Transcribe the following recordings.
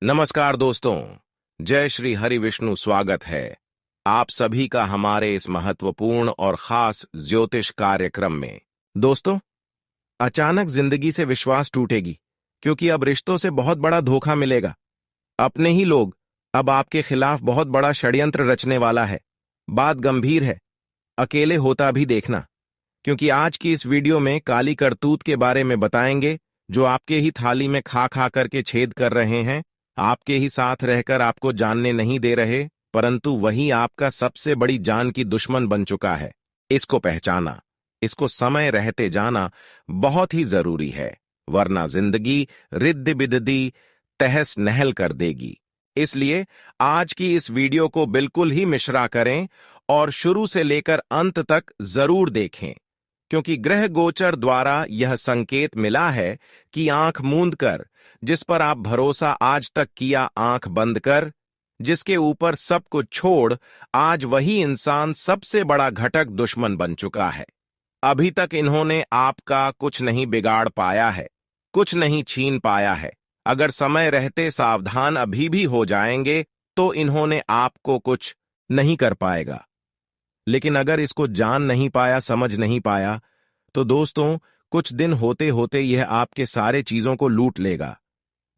नमस्कार दोस्तों। जय श्री हरि विष्णु। स्वागत है आप सभी का हमारे इस महत्वपूर्ण और खास ज्योतिष कार्यक्रम में। दोस्तों, अचानक जिंदगी से विश्वास टूटेगी क्योंकि अब रिश्तों से बहुत बड़ा धोखा मिलेगा। अपने ही लोग अब आपके खिलाफ बहुत बड़ा षड्यंत्र रचने वाला है। बात गंभीर है, अकेले होता भी देखना, क्योंकि आज की इस वीडियो में काली करतूत के बारे में बताएंगे जो आपके ही थाली में खा खा करके छेद कर रहे हैं, आपके ही साथ रहकर आपको जानने नहीं दे रहे, परंतु वही आपका सबसे बड़ी जान की दुश्मन बन चुका है। इसको पहचाना, इसको समय रहते जाना बहुत ही जरूरी है, वरना जिंदगी रिद्ध बिद्दी तहस नहल कर देगी। इसलिए आज की इस वीडियो को बिल्कुल ही मिश्रा करें और शुरू से लेकर अंत तक जरूर देखें, क्योंकि ग्रह गोचर द्वारा यह संकेत मिला है कि आंख मूंद कर, जिस पर आप भरोसा आज तक किया आंख बंद कर, जिसके ऊपर सब कुछ छोड़, आज वही इंसान सबसे बड़ा घटक दुश्मन बन चुका है। अभी तक इन्होंने आपका कुछ नहीं बिगाड़ पाया है, कुछ नहीं छीन पाया है। अगर समय रहते सावधान अभी भी हो जाएंगे तो इन्होंने आपको कुछ नहीं कर पाएगा। लेकिन अगर इसको जान नहीं पाया, समझ नहीं पाया, तो दोस्तों कुछ दिन होते होते यह आपके सारे चीजों को लूट लेगा,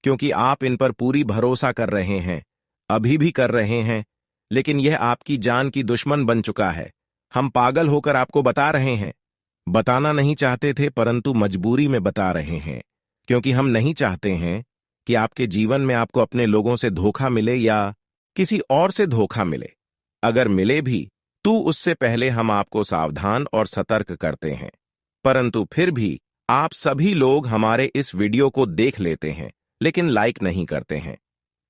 क्योंकि आप इन पर पूरी भरोसा कर रहे हैं, अभी भी कर रहे हैं, लेकिन यह आपकी जान की दुश्मन बन चुका है। हम पागल होकर आपको बता रहे हैं, बताना नहीं चाहते थे परंतु मजबूरी में बता रहे हैं, क्योंकि हम नहीं चाहते हैं कि आपके जीवन में आपको अपने लोगों से धोखा मिले या किसी और से धोखा मिले। अगर मिले भी तो उससे पहले हम आपको सावधान और सतर्क करते हैं, परंतु फिर भी आप सभी लोग हमारे इस वीडियो को देख लेते हैं लेकिन लाइक नहीं करते हैं,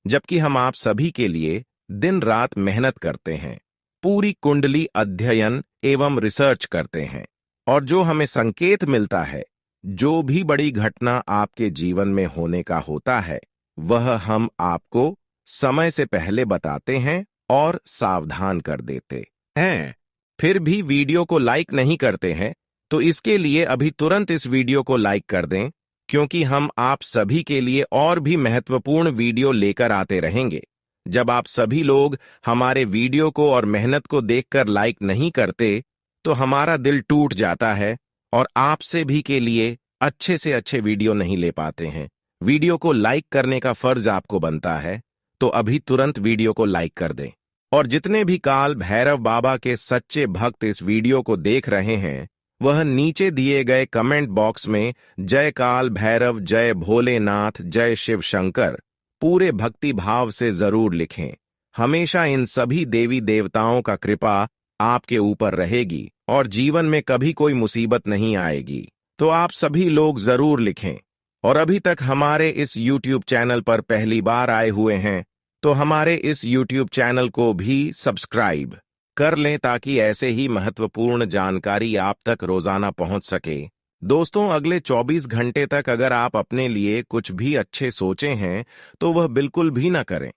जबकि हम आप सभी के लिए दिन रात मेहनत करते हैं, पूरी कुंडली अध्ययन एवं रिसर्च करते हैं, और जो हमें संकेत मिलता है, जो भी बड़ी घटना आपके जीवन में होने का होता है, वह हम आपको समय से पहले बताते हैं और सावधान कर देते हैं। फिर भी वीडियो को लाइक नहीं करते हैं, तो इसके लिए अभी तुरंत इस वीडियो को लाइक कर दें, क्योंकि हम आप सभी के लिए और भी महत्वपूर्ण वीडियो लेकर आते रहेंगे। जब आप सभी लोग हमारे वीडियो को और मेहनत को देखकर लाइक नहीं करते, तो हमारा दिल टूट जाता है और आपसे भी के लिए अच्छे से अच्छे वीडियो नहीं ले पाते हैं। वीडियो को लाइक करने का फर्ज आपको बनता है, तो अभी तुरंत वीडियो को लाइक कर दें। और जितने भी काल भैरव बाबा के सच्चे भक्त इस वीडियो को देख रहे हैं, वह नीचे दिए गए कमेंट बॉक्स में जय काल भैरव, जय भोलेनाथ, जय शिव शंकर पूरे भक्ति भाव से जरूर लिखें। हमेशा इन सभी देवी देवताओं का कृपा आपके ऊपर रहेगी और जीवन में कभी कोई मुसीबत नहीं आएगी। तो आप सभी लोग जरूर लिखें। और अभी तक हमारे इस YouTube चैनल पर पहली बार आए हुए हैं, तो हमारे इस YouTube चैनल को भी सब्सक्राइब कर लें, ताकि ऐसे ही महत्वपूर्ण जानकारी आप तक रोजाना पहुंच सके। दोस्तों, अगले 24 घंटे तक अगर आप अपने लिए कुछ भी अच्छे सोचे हैं तो वह बिल्कुल भी ना करें।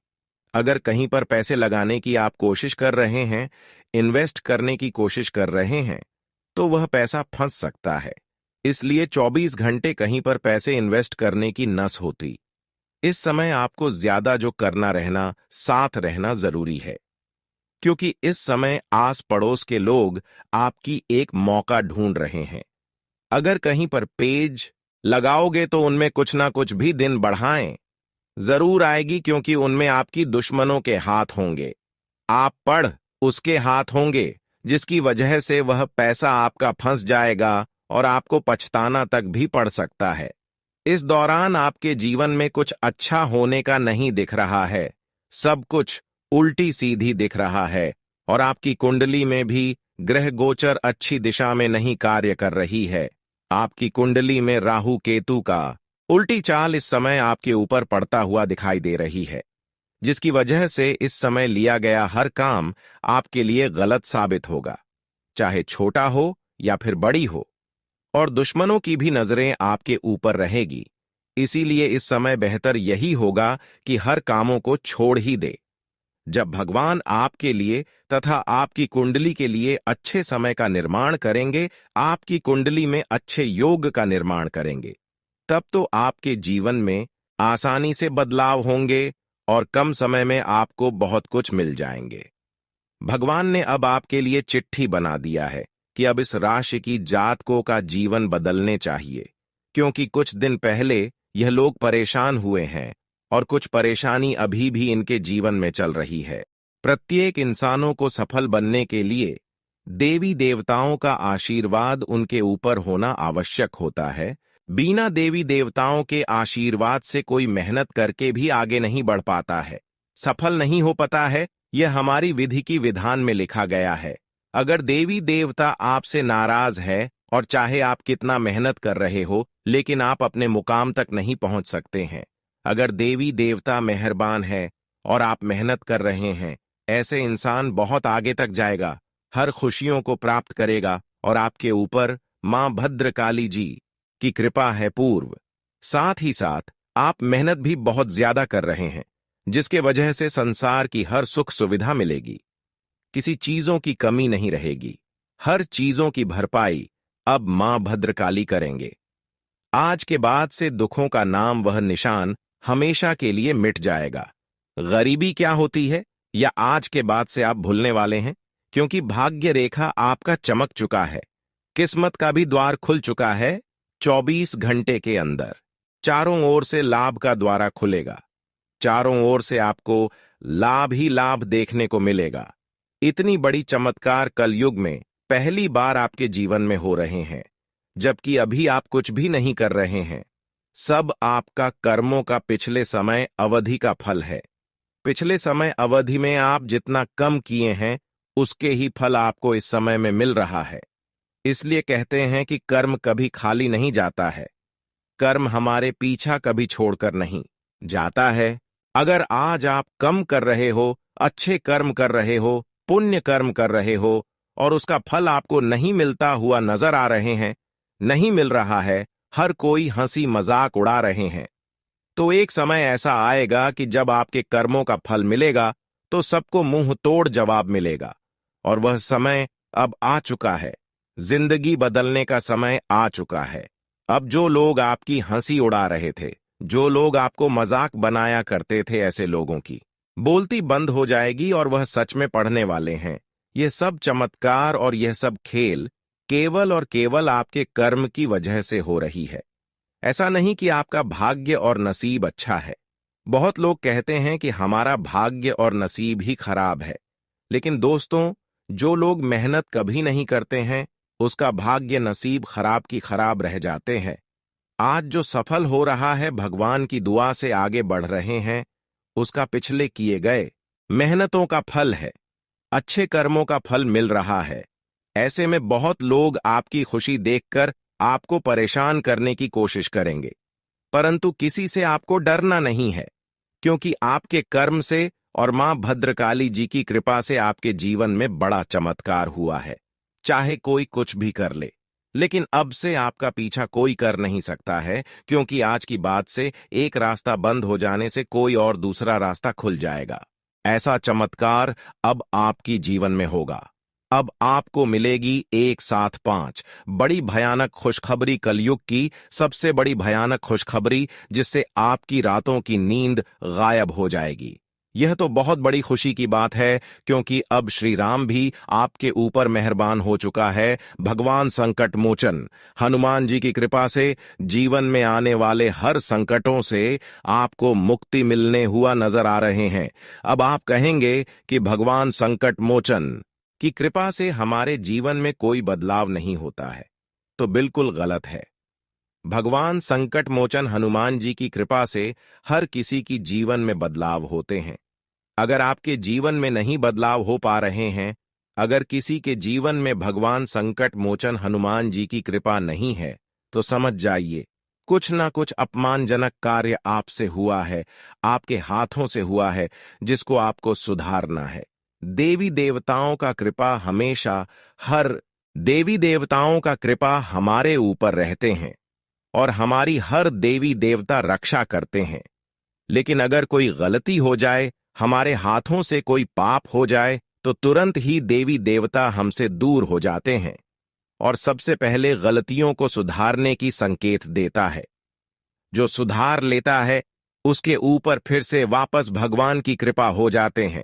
अगर कहीं पर पैसे लगाने की आप कोशिश कर रहे हैं, इन्वेस्ट करने की कोशिश कर रहे हैं, तो वह पैसा फंस सकता है। इसलिए 24 घंटे कहीं पर पैसे इन्वेस्ट करने की नस होती। इस समय आपको ज्यादा जो करना रहना, साथ रहना जरूरी है, क्योंकि इस समय आस पड़ोस के लोग आपकी एक मौका ढूंढ रहे हैं। अगर कहीं पर पेज लगाओगे तो उनमें कुछ ना कुछ भी दिन बढ़ाएं जरूर आएगी, क्योंकि उनमें आपकी दुश्मनों के हाथ होंगे। आप पढ़ उसके हाथ होंगे, जिसकी वजह से वह पैसा आपका फंस जाएगा और आपको पछताना तक भी पड़ सकता है। इस दौरान आपके जीवन में कुछ अच्छा होने का नहीं दिख रहा है, सब कुछ उल्टी सीधी दिख रहा है, और आपकी कुंडली में भी ग्रह गोचर अच्छी दिशा में नहीं कार्य कर रही है। आपकी कुंडली में राहु केतु का उल्टी चाल इस समय आपके ऊपर पड़ता हुआ दिखाई दे रही है, जिसकी वजह से इस समय लिया गया हर काम आपके लिए गलत साबित होगा, चाहे छोटा हो या फिर बड़ी हो, और दुश्मनों की भी नजरें आपके ऊपर रहेगी। इसीलिए इस समय बेहतर यही होगा कि हर कामों को छोड़ ही दे। जब भगवान आपके लिए तथा आपकी कुंडली के लिए अच्छे समय का निर्माण करेंगे, आपकी कुंडली में अच्छे योग का निर्माण करेंगे, तब तो आपके जीवन में आसानी से बदलाव होंगे और कम समय में आपको बहुत कुछ मिल जाएंगे। भगवान ने अब आपके लिए चिट्ठी बना दिया है कि अब इस राशि की जातकों का जीवन बदलने चाहिए, क्योंकि कुछ दिन पहले यह लोग परेशान हुए हैं और कुछ परेशानी अभी भी इनके जीवन में चल रही है। प्रत्येक इंसानों को सफल बनने के लिए देवी देवताओं का आशीर्वाद उनके ऊपर होना आवश्यक होता है। बिना देवी देवताओं के आशीर्वाद से कोई मेहनत करके भी आगे नहीं बढ़ पाता है, सफल नहीं हो पाता है। यह हमारी विधि की विधान में लिखा गया है। अगर देवी देवता आपसे नाराज है और चाहे आप कितना मेहनत कर रहे हो, लेकिन आप अपने मुकाम तक नहीं पहुंच सकते हैं। अगर देवी देवता मेहरबान है और आप मेहनत कर रहे हैं, ऐसे इंसान बहुत आगे तक जाएगा, हर खुशियों को प्राप्त करेगा और आपके ऊपर मां भद्रकाली जी की कृपा है पूर्व। साथ ही साथ आप मेहनत भी बहुत ज्यादा कर रहे हैं, जिसके वजह से संसार की हर सुख सुविधा मिलेगी, किसी चीजों की कमी नहीं रहेगी, हर चीजों की भरपाई अब मां भद्रकाली करेंगे। आज के बाद से दुखों का नाम वह निशान हमेशा के लिए मिट जाएगा। गरीबी क्या होती है या आज के बाद से आप भूलने वाले हैं, क्योंकि भाग्य रेखा आपका चमक चुका है। किस्मत का भी द्वार खुल चुका है। 24 घंटे के अंदर चारों ओर से लाभ का द्वारा खुलेगा। चारों ओर से आपको लाभ ही लाभ देखने को मिलेगा। इतनी बड़ी चमत्कार कलयुग में पहली बार आपके जीवन में हो रहे हैं, जबकि अभी आप कुछ भी नहीं कर रहे हैं। सब आपका कर्मों का पिछले समय अवधि का फल है। पिछले समय अवधि में आप जितना कम किए हैं, उसके ही फल आपको इस समय में मिल रहा है। इसलिए कहते हैं कि कर्म कभी खाली नहीं जाता है। कर्म हमारे पीछा कभी छोड़कर नहीं जाता है। अगर आज आप कम कर रहे हो, अच्छे कर्म कर रहे हो, पुण्य कर्म कर रहे हो और उसका फल आपको नहीं मिलता हुआ नजर आ रहे हैं, नहीं मिल रहा है, हर कोई हंसी मजाक उड़ा रहे हैं, तो एक समय ऐसा आएगा कि जब आपके कर्मों का फल मिलेगा तो सबको मुंह तोड़ जवाब मिलेगा। और वह समय अब आ चुका है। जिंदगी बदलने का समय आ चुका है। अब जो लोग आपकी हंसी उड़ा रहे थे, जो लोग आपको मजाक बनाया करते थे, ऐसे लोगों की बोलती बंद हो जाएगी और वह सच में पढ़ने वाले हैं। यह सब चमत्कार और यह सब खेल केवल और केवल आपके कर्म की वजह से हो रही है। ऐसा नहीं कि आपका भाग्य और नसीब अच्छा है। बहुत लोग कहते हैं कि हमारा भाग्य और नसीब ही खराब है, लेकिन दोस्तों, जो लोग मेहनत कभी नहीं करते हैं, उसका भाग्य नसीब खराब की खराब रह जाते हैं। आज जो सफल हो रहा है, भगवान की दुआ से आगे बढ़ रहे हैं, उसका पिछले किए गए मेहनतों का फल है। अच्छे कर्मों का फल मिल रहा है। ऐसे में बहुत लोग आपकी खुशी देखकर आपको परेशान करने की कोशिश करेंगे, परंतु किसी से आपको डरना नहीं है, क्योंकि आपके कर्म से और मां भद्रकाली जी की कृपा से आपके जीवन में बड़ा चमत्कार हुआ है। चाहे कोई कुछ भी कर ले, लेकिन अब से आपका पीछा कोई कर नहीं सकता है, क्योंकि आज की बात से एक रास्ता बंद हो जाने से कोई और दूसरा रास्ता खुल जाएगा। ऐसा चमत्कार अब आपकी जीवन में होगा। अब आपको मिलेगी एक साथ 5 बड़ी भयानक खुशखबरी, कलयुग की सबसे बड़ी भयानक खुशखबरी, जिससे आपकी रातों की नींद गायब हो जाएगी। यह तो बहुत बड़ी खुशी की बात है, क्योंकि अब श्री राम भी आपके ऊपर मेहरबान हो चुका है। भगवान संकट मोचन हनुमान जी की कृपा से जीवन में आने वाले हर संकटों से आपको मुक्ति मिलने हुआ नजर आ रहे हैं। अब आप कहेंगे कि भगवान संकट मोचन की कृपा से हमारे जीवन में कोई बदलाव नहीं होता है, तो बिल्कुल गलत है। भगवान संकट मोचन हनुमान जी की कृपा से हर किसी की जीवन में बदलाव होते हैं। अगर आपके जीवन में नहीं बदलाव हो पा रहे हैं, अगर किसी के जीवन में भगवान संकट मोचन हनुमान जी की कृपा नहीं है, तो समझ जाइए कुछ ना कुछ अपमानजनक कार्य आपसे हुआ है, आपके हाथों से हुआ है, जिसको आपको सुधारना है। देवी देवताओं का कृपा हमेशा देवी देवताओं का कृपा हमारे ऊपर रहते हैं और हमारी हर देवी देवता रक्षा करते हैं। लेकिन अगर कोई गलती हो जाए, हमारे हाथों से कोई पाप हो जाए, तो तुरंत ही देवी देवता हमसे दूर हो जाते हैं और सबसे पहले गलतियों को सुधारने की संकेत देता है। जो सुधार लेता है, उसके ऊपर फिर से वापस भगवान की कृपा हो जाते हैं।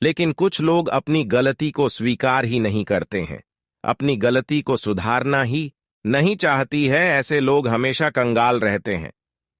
लेकिन कुछ लोग अपनी गलती को स्वीकार ही नहीं करते हैं, अपनी गलती को सुधारना ही नहीं चाहती है। ऐसे लोग हमेशा कंगाल रहते हैं।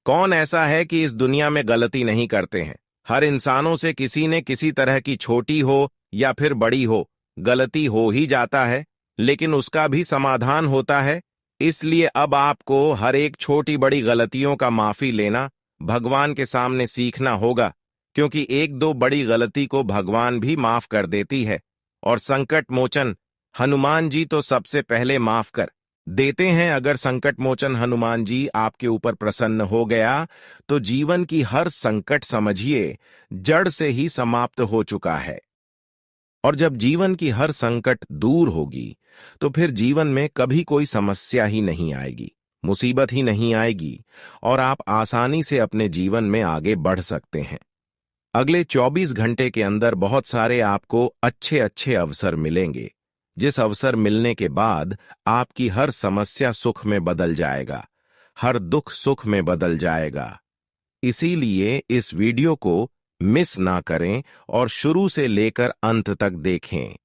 कौन ऐसा है कि इस दुनिया में गलती नहीं करते हैं? हर इंसानों से किसी ने किसी तरह की छोटी हो या फिर बड़ी हो, गलती हो ही जाता है, लेकिन उसका भी समाधान होता है। इसलिए अब आपको हर एक छोटी बड़ी गलतियों का माफी लेना भगवान के सामने सीखना होगा, क्योंकि एक दो बड़ी गलती को भगवान भी माफ कर देती है। और संकट मोचन हनुमान जी तो सबसे पहले माफ कर देते हैं। अगर संकट मोचन हनुमान जी आपके ऊपर प्रसन्न हो गया तो जीवन की हर संकट समझिए जड़ से ही समाप्त हो चुका है। और जब जीवन की हर संकट दूर होगी तो फिर जीवन में कभी कोई समस्या ही नहीं आएगी, मुसीबत ही नहीं आएगी, और आप आसानी से अपने जीवन में आगे बढ़ सकते हैं। अगले 24 घंटे के अंदर बहुत सारे आपको अच्छे अच्छे अवसर मिलेंगे, जिस अवसर मिलने के बाद आपकी हर समस्या सुख में बदल जाएगा, हर दुख सुख में बदल जाएगा। इसीलिए इस वीडियो को मिस ना करें और शुरू से लेकर अंत तक देखें।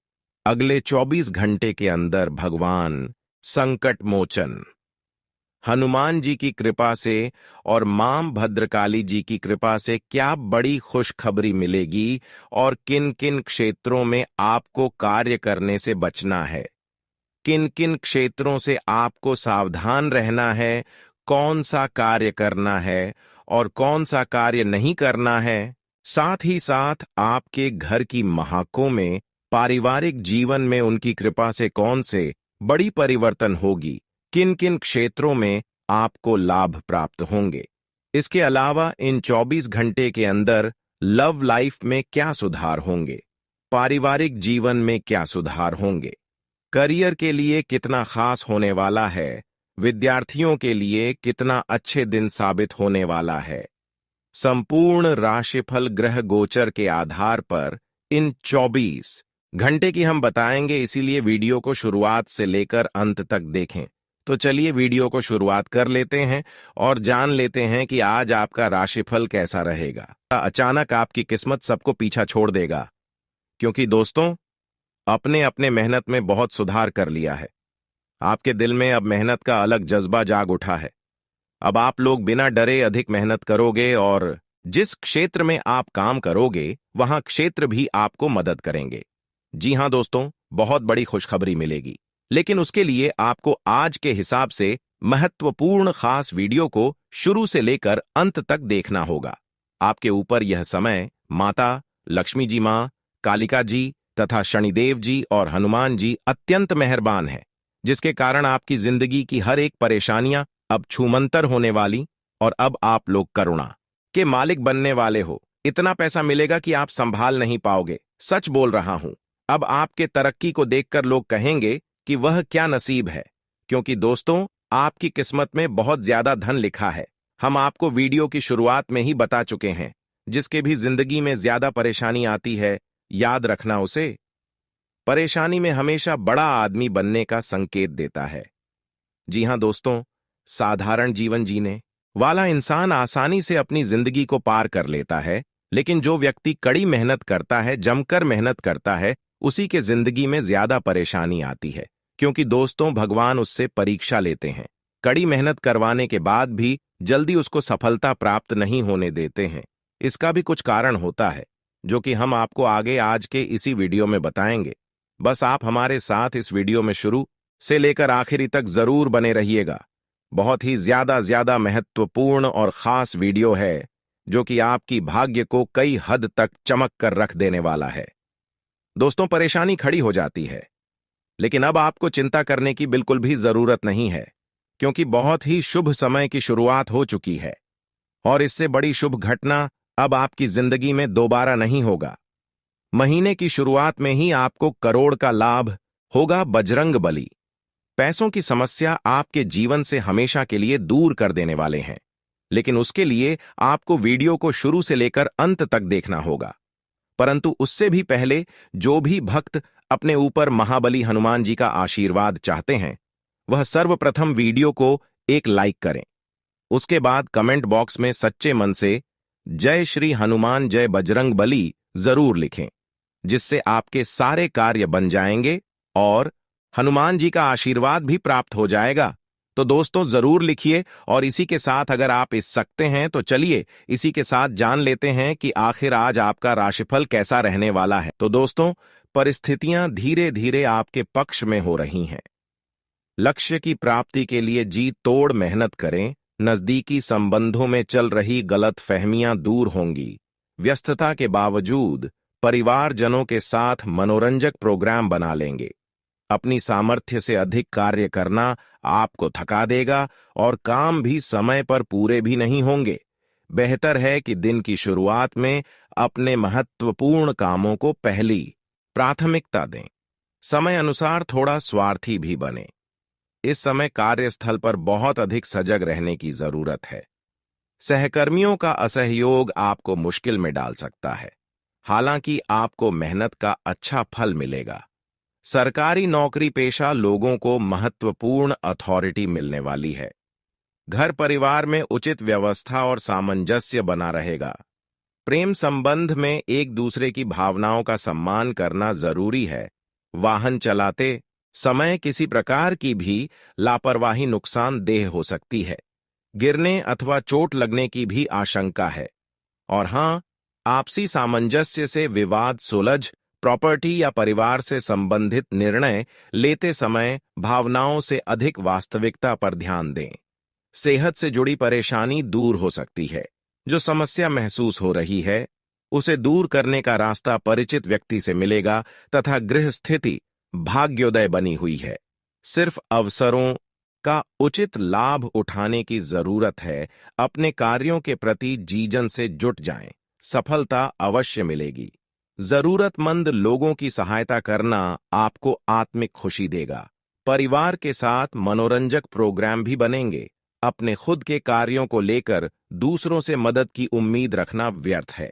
अगले 24 घंटे के अंदर भगवान संकट मोचन हनुमान जी की कृपा से और मां भद्रकाली जी की कृपा से क्या बड़ी खुशखबरी मिलेगी और किन किन क्षेत्रों में आपको कार्य करने से बचना है, किन किन क्षेत्रों से आपको सावधान रहना है, कौन सा कार्य करना है और कौन सा कार्य नहीं करना है। साथ ही साथ आपके घर की महकों में, पारिवारिक जीवन में उनकी कृपा से कौन से बड़ी परिवर्तन होगी, किन किन क्षेत्रों में आपको लाभ प्राप्त होंगे। इसके अलावा इन 24 घंटे के अंदर लव लाइफ में क्या सुधार होंगे, पारिवारिक जीवन में क्या सुधार होंगे, करियर के लिए कितना खास होने वाला है, विद्यार्थियों के लिए कितना अच्छे दिन साबित होने वाला है। संपूर्ण राशिफल ग्रह गोचर के आधार पर इन 24 घंटे की हम बताएंगे, इसीलिए वीडियो को शुरुआत से लेकर अंत तक देखें। तो चलिए वीडियो को शुरुआत कर लेते हैं और जान लेते हैं कि आज आपका राशिफल कैसा रहेगा। अचानक आपकी किस्मत सबको पीछा छोड़ देगा, क्योंकि दोस्तों अपने अपने मेहनत में बहुत सुधार कर लिया है। आपके दिल में अब मेहनत का अलग जज्बा जाग उठा है। अब आप लोग बिना डरे अधिक मेहनत करोगे और जिस क्षेत्र में आप काम करोगे वहां क्षेत्र भी आपको मदद करेंगे। जी हां दोस्तों, बहुत बड़ी खुशखबरी मिलेगी, लेकिन उसके लिए आपको आज के हिसाब से महत्वपूर्ण खास वीडियो को शुरू से लेकर अंत तक देखना होगा। आपके ऊपर यह समय माता लक्ष्मी जी, मां कालिका जी तथा शनिदेव जी और हनुमान जी अत्यंत मेहरबान है, जिसके कारण आपकी जिंदगी की हर एक परेशानियां अब छूमंतर होने वाली और अब आप लोग करुणा के मालिक बनने वाले हो। इतना पैसा मिलेगा कि आप संभाल नहीं पाओगे, सच बोल रहा हूं। अब आपके तरक्की को देखकर लोग कहेंगे कि वह क्या नसीब है, क्योंकि दोस्तों आपकी किस्मत में बहुत ज्यादा धन लिखा है। हम आपको वीडियो की शुरुआत में ही बता चुके हैं। जिसके भी जिंदगी में ज्यादा परेशानी आती है, याद रखना उसे परेशानी में हमेशा बड़ा आदमी बनने का संकेत देता है। जी हां दोस्तों, साधारण जीवन जीने वाला इंसान आसानी से अपनी जिंदगी को पार कर लेता है, लेकिन जो व्यक्ति कड़ी मेहनत करता है, जमकर मेहनत करता है, उसी के जिंदगी में ज्यादा परेशानी आती है, क्योंकि दोस्तों भगवान उससे परीक्षा लेते हैं। कड़ी मेहनत करवाने के बाद भी जल्दी उसको सफलता प्राप्त नहीं होने देते हैं। इसका भी कुछ कारण होता है, जो कि हम आपको आगे आज के इसी वीडियो में बताएंगे। बस आप हमारे साथ इस वीडियो में शुरू से लेकर आखिरी तक जरूर बने रहिएगा। बहुत ही ज्यादा महत्वपूर्ण और खास वीडियो है, जो कि आपकी भाग्य को कई हद तक चमक कर रख देने वाला है। दोस्तों परेशानी खड़ी हो जाती है, लेकिन अब आपको चिंता करने की बिल्कुल भी जरूरत नहीं है, क्योंकि बहुत ही शुभ समय की शुरुआत हो चुकी है और इससे बड़ी शुभ घटना अब आपकी जिंदगी में दोबारा नहीं होगा। महीने की शुरुआत में ही आपको करोड़ का लाभ होगा। बजरंग बली पैसों की समस्या आपके जीवन से हमेशा के लिए दूर कर देने वाले हैं, लेकिन उसके लिए आपको वीडियो को शुरू से लेकर अंत तक देखना होगा। परंतु उससे भी पहले जो भी भक्त अपने ऊपर महाबली हनुमान जी का आशीर्वाद चाहते हैं, वह सर्वप्रथम वीडियो को एक लाइक करें। उसके बाद कमेंट बॉक्स में सच्चे मन से जय श्री हनुमान जय बजरंग बली जरूर लिखें, जिससे आपके सारे कार्य बन जाएंगे और हनुमान जी का आशीर्वाद भी प्राप्त हो जाएगा। तो दोस्तों जरूर लिखिए, और इसी के साथ अगर आप इस सकते हैं तो चलिए इसी के साथ जान लेते हैं कि आखिर आज आपका राशिफल कैसा रहने वाला है। तो दोस्तों, परिस्थितियां धीरे धीरे आपके पक्ष में हो रही हैं। लक्ष्य की प्राप्ति के लिए जी तोड़ मेहनत करें। नजदीकी संबंधों में चल रही गलतफहमियां दूर होंगी। व्यस्तता के बावजूद परिवारजनों के साथ मनोरंजक प्रोग्राम बना लेंगे। अपनी सामर्थ्य से अधिक कार्य करना आपको थका देगा और काम भी समय पर पूरे भी नहीं होंगे। बेहतर है कि दिन की शुरुआत में अपने महत्वपूर्ण कामों को पहली प्राथमिकता दें। समय अनुसार थोड़ा स्वार्थी भी बने। इस समय कार्यस्थल पर बहुत अधिक सजग रहने की जरूरत है। सहकर्मियों का असहयोग आपको मुश्किल में डाल सकता है, हालांकि आपको मेहनत का अच्छा फल मिलेगा। सरकारी नौकरी पेशा लोगों को महत्वपूर्ण अथॉरिटी मिलने वाली है। घर परिवार में उचित व्यवस्था और सामंजस्य बना रहेगा। प्रेम संबंध में एक दूसरे की भावनाओं का सम्मान करना जरूरी है। वाहन चलाते समय किसी प्रकार की भी लापरवाही नुकसानदेह हो सकती है। गिरने अथवा चोट लगने की भी आशंका है। और हां, आपसी सामंजस्य से विवाद सुलझ प्रॉपर्टी या परिवार से संबंधित निर्णय लेते समय भावनाओं से अधिक वास्तविकता पर ध्यान दें। सेहत से जुड़ी परेशानी दूर हो सकती है। जो समस्या महसूस हो रही है उसे दूर करने का रास्ता परिचित व्यक्ति से मिलेगा तथा गृह स्थिति भाग्योदय बनी हुई है। सिर्फ अवसरों का उचित लाभ उठाने की जरूरत है। अपने कार्यों के प्रति जीजन से जुट जाएं, सफलता अवश्य मिलेगी। जरूरतमंद लोगों की सहायता करना आपको आत्मिक खुशी देगा। परिवार के साथ मनोरंजक प्रोग्राम भी बनेंगे। अपने खुद के कार्यों को लेकर दूसरों से मदद की उम्मीद रखना व्यर्थ है।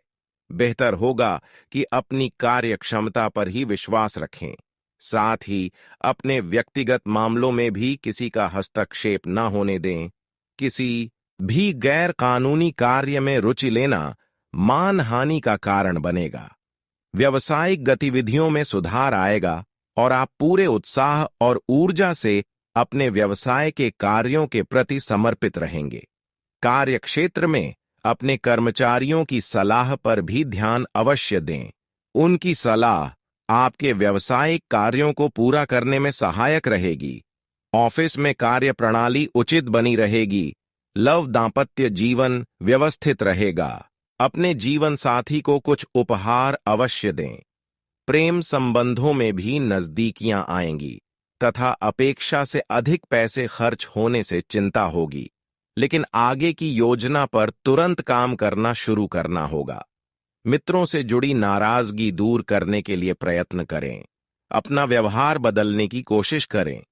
बेहतर होगा कि अपनी कार्य क्षमता पर ही विश्वास रखें। साथ ही अपने व्यक्तिगत मामलों में भी किसी का हस्तक्षेप न होने दें। किसी भी गैर कानूनी कार्य में रुचि लेना मानहानि का कारण बनेगा। व्यावसायिक गतिविधियों में सुधार आएगा और आप पूरे उत्साह और ऊर्जा से अपने व्यवसाय के कार्यों के प्रति समर्पित रहेंगे। कार्यक्षेत्र में अपने कर्मचारियों की सलाह पर भी ध्यान अवश्य दें। उनकी सलाह आपके व्यावसायिक कार्यों को पूरा करने में सहायक रहेगी। ऑफिस में कार्य प्रणाली उचित बनी रहेगी। लव दांपत्य जीवन व्यवस्थित रहेगा। अपने जीवन साथी को कुछ उपहार अवश्य दें। प्रेम संबंधों में भी नजदीकियां आएंगी तथा अपेक्षा से अधिक पैसे खर्च होने से चिंता होगी, लेकिन आगे की योजना पर तुरंत काम करना शुरू करना होगा। मित्रों से जुड़ी नाराजगी दूर करने के लिए प्रयत्न करें। अपना व्यवहार बदलने की कोशिश करें।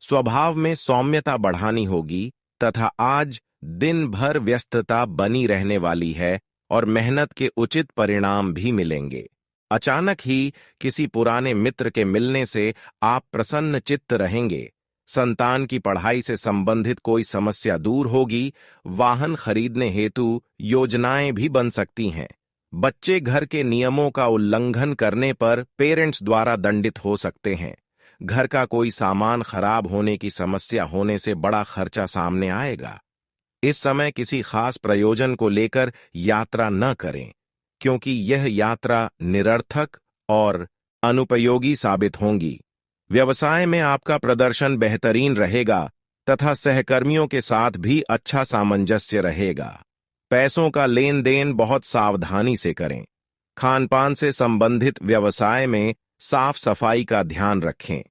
स्वभाव में सौम्यता बढ़ानी होगी तथा आज दिन भर व्यस्तता बनी रहने वाली है और मेहनत के उचित परिणाम भी मिलेंगे। अचानक ही किसी पुराने मित्र के मिलने से आप प्रसन्न चित्त रहेंगे। संतान की पढ़ाई से संबंधित कोई समस्या दूर होगी। वाहन खरीदने हेतु योजनाएं भी बन सकती हैं। बच्चे घर के नियमों का उल्लंघन करने पर पेरेंट्स द्वारा दंडित हो सकते हैं। घर का कोई सामान खराब होने की समस्या होने से बड़ा खर्चा सामने आएगा। इस समय किसी खास प्रयोजन को लेकर यात्रा न करें, क्योंकि यह यात्रा निरर्थक और अनुपयोगी साबित होंगी। व्यवसाय में आपका प्रदर्शन बेहतरीन रहेगा तथा सहकर्मियों के साथ भी अच्छा सामंजस्य रहेगा। पैसों का लेन देन बहुत सावधानी से करें। खानपान से संबंधित व्यवसाय में साफ सफाई का ध्यान रखें।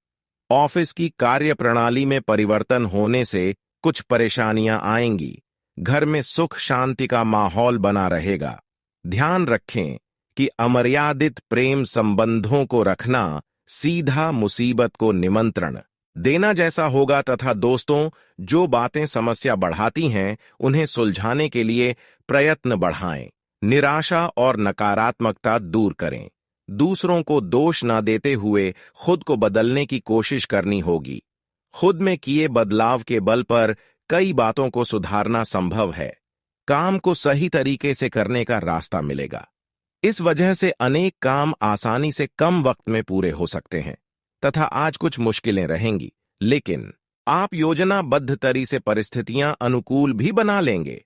ऑफिस की कार्यप्रणाली में परिवर्तन होने से कुछ परेशानियां आएंगी। घर में सुख शांति का माहौल बना रहेगा। ध्यान रखें कि अमर्यादित प्रेम संबंधों को रखना सीधा मुसीबत को निमंत्रण देना जैसा होगा तथा दोस्तों, जो बातें समस्या बढ़ाती हैं उन्हें सुलझाने के लिए प्रयत्न बढ़ाएं। निराशा और नकारात्मकता दूर करें। दूसरों को दोष न देते हुए खुद को बदलने की कोशिश करनी होगी। खुद में किए बदलाव के बल पर कई बातों को सुधारना संभव है। काम को सही तरीके से करने का रास्ता मिलेगा। इस वजह से अनेक काम आसानी से कम वक्त में पूरे हो सकते हैं तथा आज कुछ मुश्किलें रहेंगी, लेकिन आप योजनाबद्ध तरीके से परिस्थितियां अनुकूल भी बना लेंगे।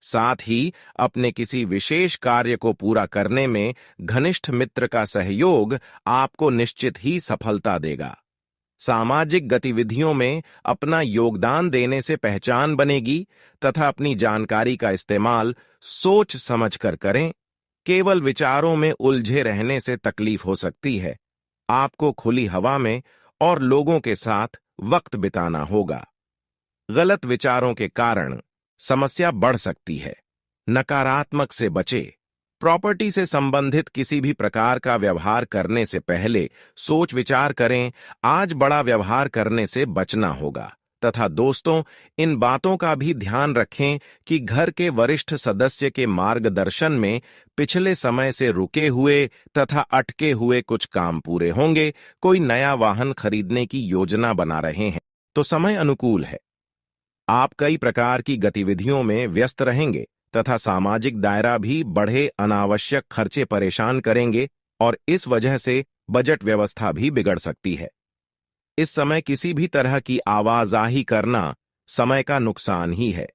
साथ ही अपने किसी विशेष कार्य को पूरा करने में घनिष्ठ मित्र का सहयोग आपको निश्चित ही सफलता देगा। सामाजिक गतिविधियों में अपना योगदान देने से पहचान बनेगी तथा अपनी जानकारी का इस्तेमाल सोच समझकर करें। केवल विचारों में उलझे रहने से तकलीफ हो सकती है। आपको खुली हवा में और लोगों के साथ वक्त बिताना होगा। गलत विचारों के कारण समस्या बढ़ सकती है। नकारात्मक से बचे। प्रॉपर्टी से संबंधित किसी भी प्रकार का व्यवहार करने से पहले सोच विचार करें। आज बड़ा व्यवहार करने से बचना होगा तथा दोस्तों, इन बातों का भी ध्यान रखें कि घर के वरिष्ठ सदस्य के मार्गदर्शन में पिछले समय से रुके हुए तथा अटके हुए कुछ काम पूरे होंगे। कोई नया वाहन खरीदने की योजना बना रहे हैं तो समय अनुकूल है। आप कई प्रकार की गतिविधियों में व्यस्त रहेंगे तथा सामाजिक दायरा भी बढ़े अनावश्यक खर्चे परेशान करेंगे और इस वजह से बजट व्यवस्था भी बिगड़ सकती है। इस समय किसी भी तरह की आवाजाही करना समय का नुकसान ही है।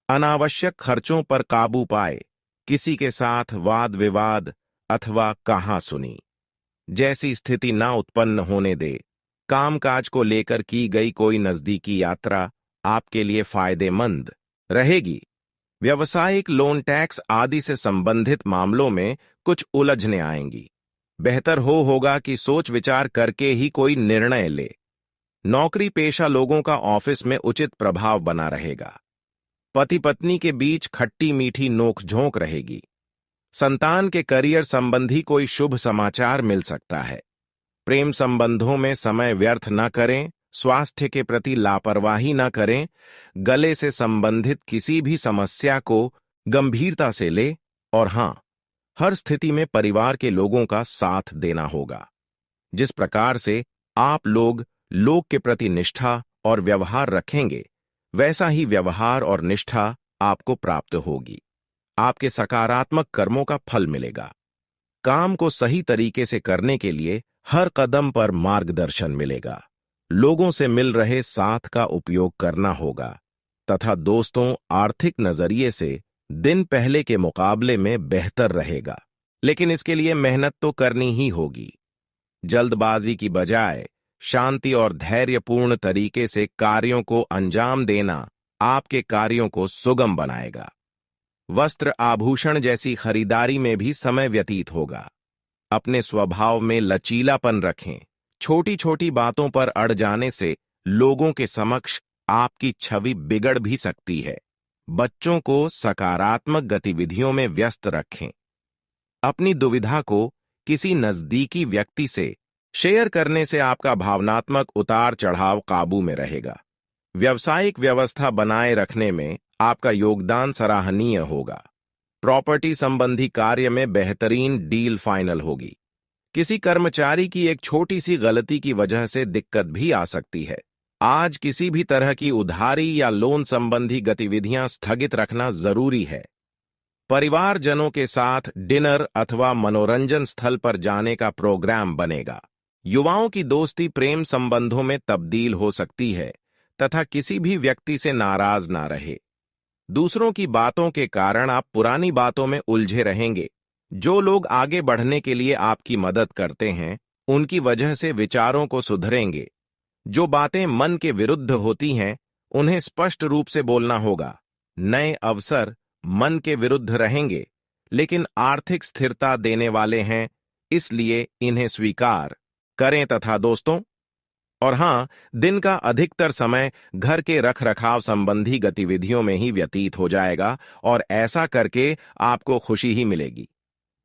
अनावश्यक खर्चों पर काबू पाए। किसी के साथ वाद विवाद अथवा कहासुनी जैसी स्थिति न उत्पन्न होने दे। कामकाज को लेकर की गई कोई नजदीकी यात्रा आपके लिए फायदेमंद रहेगी। व्यवसायिक लोन, टैक्स आदि से संबंधित मामलों में कुछ उलझने आएंगी। बेहतर होगा कि सोच विचार करके ही कोई निर्णय ले। नौकरी पेशा लोगों का ऑफिस में उचित प्रभाव बना रहेगा। पति पत्नी के बीच खट्टी मीठी नोक-झोंक रहेगी। संतान के करियर संबंधी कोई शुभ समाचार मिल सकता है। प्रेम संबंधों में समय व्यर्थ न करें। स्वास्थ्य के प्रति लापरवाही न करें। गले से संबंधित किसी भी समस्या को गंभीरता से ले और हां, हर स्थिति में परिवार के लोगों का साथ देना होगा। जिस प्रकार से आप लोग के प्रति निष्ठा और व्यवहार रखेंगे, वैसा ही व्यवहार और निष्ठा आपको प्राप्त होगी। आपके सकारात्मक कर्मों का फल मिलेगा। काम को सही तरीके से करने के लिए हर कदम पर मार्गदर्शन मिलेगा। लोगों से मिल रहे साथ का उपयोग करना होगा तथा दोस्तों, आर्थिक नजरिए से दिन पहले के मुकाबले में बेहतर रहेगा, लेकिन इसके लिए मेहनत तो करनी ही होगी। जल्दबाजी की बजाय शांति और धैर्यपूर्ण तरीके से कार्यों को अंजाम देना आपके कार्यों को सुगम बनाएगा। वस्त्र आभूषण जैसी खरीदारी में भी समय व्यतीत होगा। अपने स्वभाव में लचीलापन रखें। छोटी छोटी बातों पर अड़ जाने से लोगों के समक्ष आपकी छवि बिगड़ भी सकती है। बच्चों को सकारात्मक गतिविधियों में व्यस्त रखें। अपनी दुविधा को किसी नजदीकी व्यक्ति से शेयर करने से आपका भावनात्मक उतार चढ़ाव काबू में रहेगा। व्यावसायिक व्यवस्था बनाए रखने में आपका योगदान सराहनीय होगा। प्रॉपर्टी संबंधी कार्य में बेहतरीन डील फाइनल होगी। किसी कर्मचारी की एक छोटी सी गलती की वजह से दिक्कत भी आ सकती है। आज किसी भी तरह की उधारी या लोन संबंधी गतिविधियां स्थगित रखना जरूरी है। परिवारजनों के साथ डिनर अथवा मनोरंजन स्थल पर जाने का प्रोग्राम बनेगा। युवाओं की दोस्ती प्रेम संबंधों में तब्दील हो सकती है तथा किसी भी व्यक्ति से नाराज ना रहे। दूसरों की बातों के कारण आप पुरानी बातों में उलझे रहेंगे। जो लोग आगे बढ़ने के लिए आपकी मदद करते हैं, उनकी वजह से विचारों को सुधरेंगे। जो बातें मन के विरुद्ध होती हैं, उन्हें स्पष्ट रूप से बोलना होगा। नए अवसर मन के विरुद्ध रहेंगे, लेकिन आर्थिक स्थिरता देने वाले हैं, इसलिए इन्हें स्वीकार करें तथा दोस्तों, और हां, दिन का अधिकतर समय घर के रखरखाव संबंधी गतिविधियों में ही व्यतीत हो जाएगा और ऐसा करके आपको खुशी ही मिलेगी।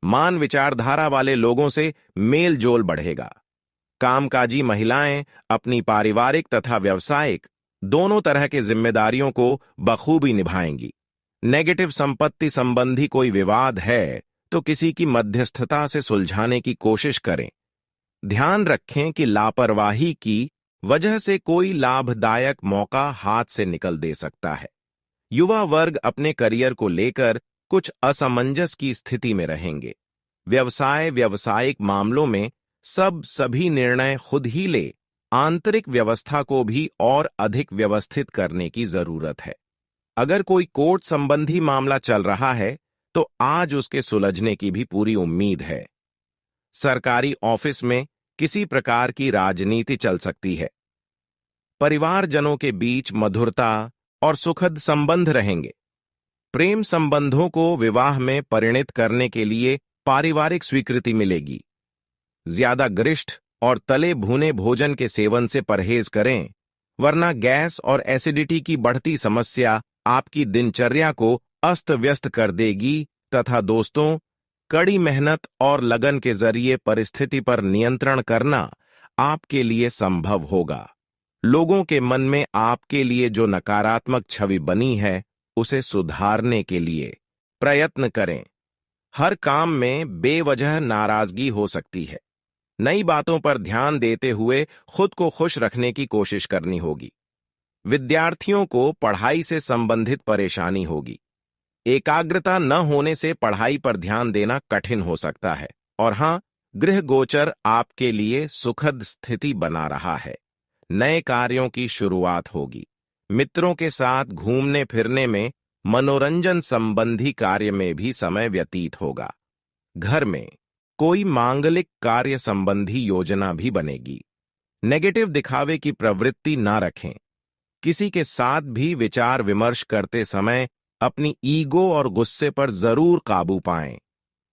मान विचारधारा वाले लोगों से मेल जोल बढ़ेगा। कामकाजी महिलाएं अपनी पारिवारिक तथा व्यावसायिक दोनों तरह के जिम्मेदारियों को बखूबी निभाएंगी। नेगेटिव संपत्ति संबंधी कोई विवाद है तो किसी की मध्यस्थता से सुलझाने की कोशिश करें। ध्यान रखें कि लापरवाही की वजह से कोई लाभदायक मौका हाथ से निकल दे सकता है। युवा वर्ग अपने करियर को लेकर कुछ असमंजस की स्थिति में रहेंगे। व्यावसायिक मामलों में सभी निर्णय खुद ही ले, आंतरिक व्यवस्था को भी और अधिक व्यवस्थित करने की जरूरत है। अगर कोई कोर्ट संबंधी मामला चल रहा है तो आज उसके सुलझने की भी पूरी उम्मीद है। सरकारी ऑफिस में किसी प्रकार की राजनीति चल सकती है। परिवारजनों के बीच मधुरता और सुखद संबंध रहेंगे। प्रेम संबंधों को विवाह में परिणित करने के लिए पारिवारिक स्वीकृति मिलेगी। ज्यादा गरिष्ठ और तले भुने भोजन के सेवन से परहेज करें, वरना गैस और एसिडिटी की बढ़ती समस्या आपकी दिनचर्या को अस्त व्यस्त कर देगी तथा दोस्तों, कड़ी मेहनत और लगन के जरिए परिस्थिति पर नियंत्रण करना आपके लिए संभव होगा। लोगों के मन में आपके लिए जो नकारात्मक छवि बनी है, उसे सुधारने के लिए प्रयत्न करें। हर काम में बेवजह नाराजगी हो सकती है। नई बातों पर ध्यान देते हुए खुद को खुश रखने की कोशिश करनी होगी। विद्यार्थियों को पढ़ाई से संबंधित परेशानी होगी। एकाग्रता न होने से पढ़ाई पर ध्यान देना कठिन हो सकता है। और हां, गृह गोचर आपके लिए सुखद स्थिति बना रहा है। नए कार्यों की शुरुआत होगी। मित्रों के साथ घूमने फिरने में, मनोरंजन संबंधी कार्य में भी समय व्यतीत होगा। घर में कोई मांगलिक कार्य संबंधी योजना भी बनेगी। नेगेटिव दिखावे की प्रवृत्ति ना रखें। किसी के साथ भी विचार विमर्श करते समय अपनी ईगो और गुस्से पर जरूर काबू पाएं,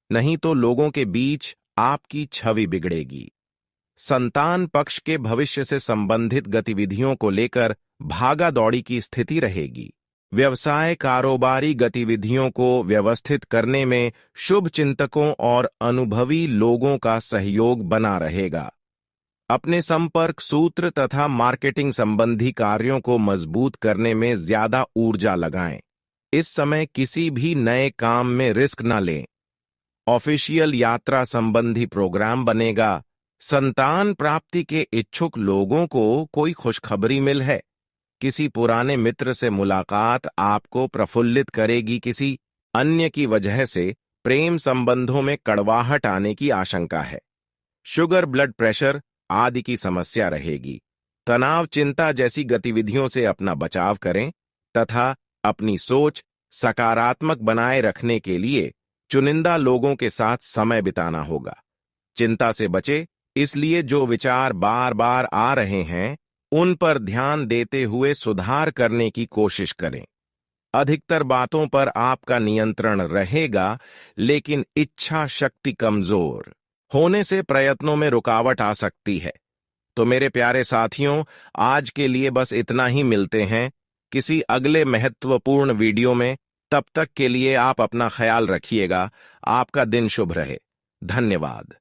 नहीं तो लोगों के बीच आपकी छवि बिगड़ेगी। संतान पक्ष के भविष्य से संबंधित गतिविधियों को लेकर भागा दौड़ी की स्थिति रहेगी। व्यवसाय कारोबारी गतिविधियों को व्यवस्थित करने में शुभ चिंतकों और अनुभवी लोगों का सहयोग बना रहेगा। अपने संपर्क सूत्र तथा मार्केटिंग संबंधी कार्यों को मजबूत करने में ज्यादा ऊर्जा लगाएं। इस समय किसी भी नए काम में रिस्क न लें। ऑफिशियल यात्रा संबंधी प्रोग्राम बनेगा। संतान प्राप्ति के इच्छुक लोगों को कोई खुशखबरी मिल है। किसी पुराने मित्र से मुलाकात आपको प्रफुल्लित करेगी। किसी अन्य की वजह से प्रेम संबंधों में कड़वाहट आने की आशंका है। शुगर, ब्लड प्रेशर आदि की समस्या रहेगी। तनाव, चिंता जैसी गतिविधियों से अपना बचाव करें तथा अपनी सोच सकारात्मक बनाए रखने के लिए चुनिंदा लोगों के साथ समय बिताना होगा। चिंता से बचे, इसलिए जो विचार बार बार आ रहे हैं उन पर ध्यान देते हुए सुधार करने की कोशिश करें। अधिकतर बातों पर आपका नियंत्रण रहेगा, लेकिन इच्छा शक्ति कमजोर होने से प्रयत्नों में रुकावट आ सकती है। तो मेरे प्यारे साथियों, आज के लिए बस इतना ही। मिलते हैं किसी अगले महत्वपूर्ण वीडियो में। तब तक के लिए आप अपना ख्याल रखिएगा। आपका दिन शुभ रहे। धन्यवाद।